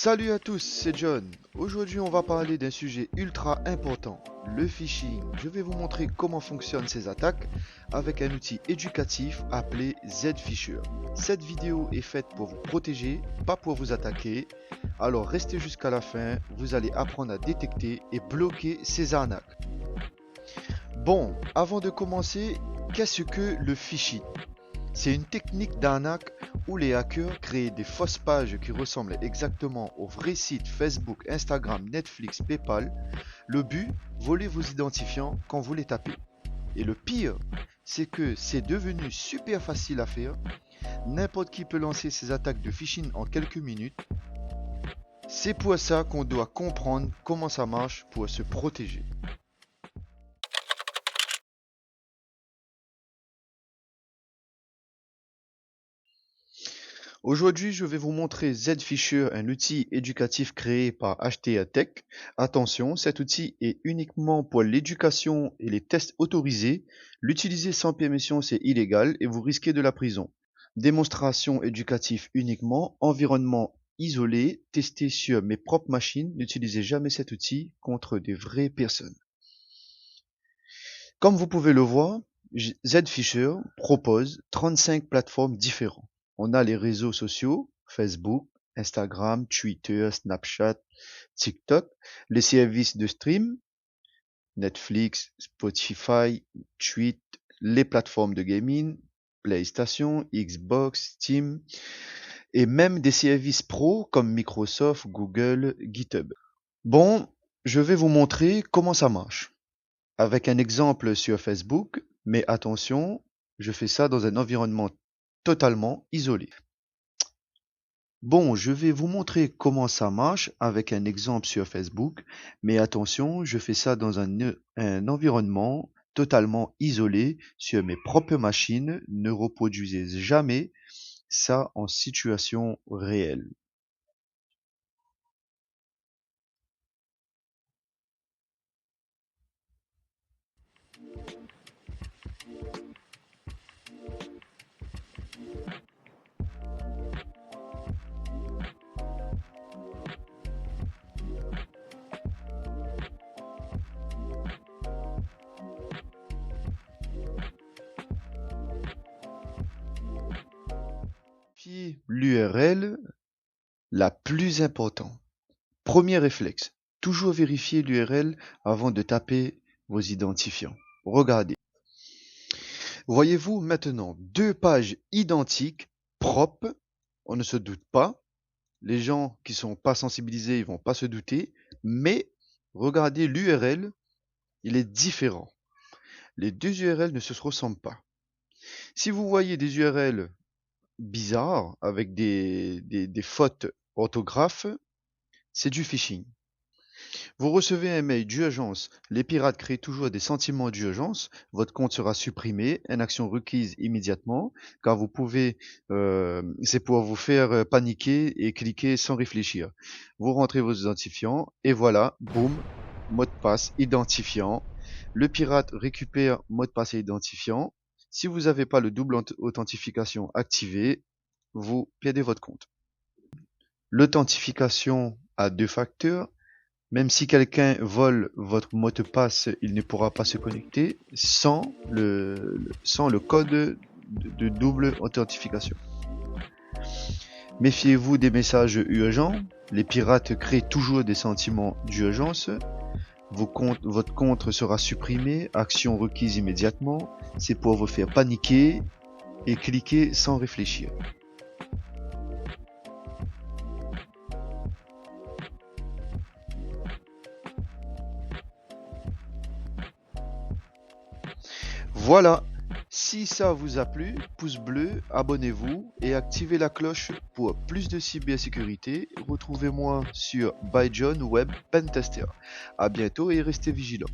Salut à tous, c'est John. Aujourd'hui, on va parler d'un sujet ultra important, le phishing. Je vais vous montrer comment fonctionnent ces attaques avec un outil éducatif appelé Z-Fisher. Cette vidéo est faite pour vous protéger, pas pour vous attaquer. Alors restez jusqu'à la fin, vous allez apprendre à détecter et bloquer ces arnaques. Bon, avant de commencer, qu'est-ce que le phishing? C'est une technique d'arnaque où les hackers créent des fausses pages qui ressemblent exactement aux vrais sites Facebook, Instagram, Netflix, PayPal. Le but, voler vos identifiants quand vous les tapez. Et le pire, c'est que c'est devenu super facile à faire. N'importe qui peut lancer ses attaques de phishing en quelques minutes. C'est pour ça qu'on doit comprendre comment ça marche pour se protéger. Aujourd'hui, je vais vous montrer Z-Fisher, un outil éducatif créé par HTA Tech. Attention, cet outil est uniquement pour l'éducation et les tests autorisés. L'utiliser sans permission, c'est illégal et vous risquez de la prison. Démonstration éducative uniquement, environnement isolé, testé sur mes propres machines. N'utilisez jamais cet outil contre des vraies personnes. Comme vous pouvez le voir, Z-Fisher propose 35 plateformes différentes. On a les réseaux sociaux, Facebook, Instagram, Twitter, Snapchat, TikTok, les services de stream, Netflix, Spotify, Twitch, les plateformes de gaming, PlayStation, Xbox, Steam, et même des services pro comme Microsoft, Google, GitHub. Bon, je vais vous montrer comment ça marche. Avec un exemple sur Facebook, mais attention, je fais ça dans un environnement totalement isolé. Bon, je vais vous montrer comment ça marche avec un exemple sur Facebook, mais attention, je fais ça dans un environnement totalement isolé sur mes propres machines. Ne reproduisez jamais ça en situation réelle. Puis l'URL la plus importante. Premier réflexe, toujours vérifier l'URL avant de taper vos identifiants. Regardez. Voyez-vous maintenant deux pages identiques, propres, on ne se doute pas. Les gens qui sont pas sensibilisés, ils vont pas se douter, mais regardez l'URL, il est différent. Les deux URL ne se ressemblent pas. Si vous voyez des URL bizarres avec des fautes orthographes, c'est du phishing. Vous recevez un mail d'urgence. Les pirates créent toujours des sentiments d'urgence. Votre compte sera supprimé. Une action requise immédiatement, car c'est pour vous faire paniquer et cliquer sans réfléchir. Vous rentrez vos identifiants et voilà, boum, mot de passe identifiant. Le pirate récupère mot de passe et identifiant. Si vous n'avez pas le double authentification activé, vous perdez votre compte. L'authentification à deux facteurs. Même si quelqu'un vole votre mot de passe, il ne pourra pas se connecter sans le code de double authentification. Méfiez-vous des messages urgents. Les pirates créent toujours des sentiments d'urgence. Votre compte sera supprimé. Action requise immédiatement. C'est pour vous faire paniquer et cliquer sans réfléchir. Voilà, si ça vous a plu, pouce bleu, abonnez-vous et activez la cloche pour plus de cybersécurité. Retrouvez-moi sur By John Web Pentester. À bientôt et restez vigilants.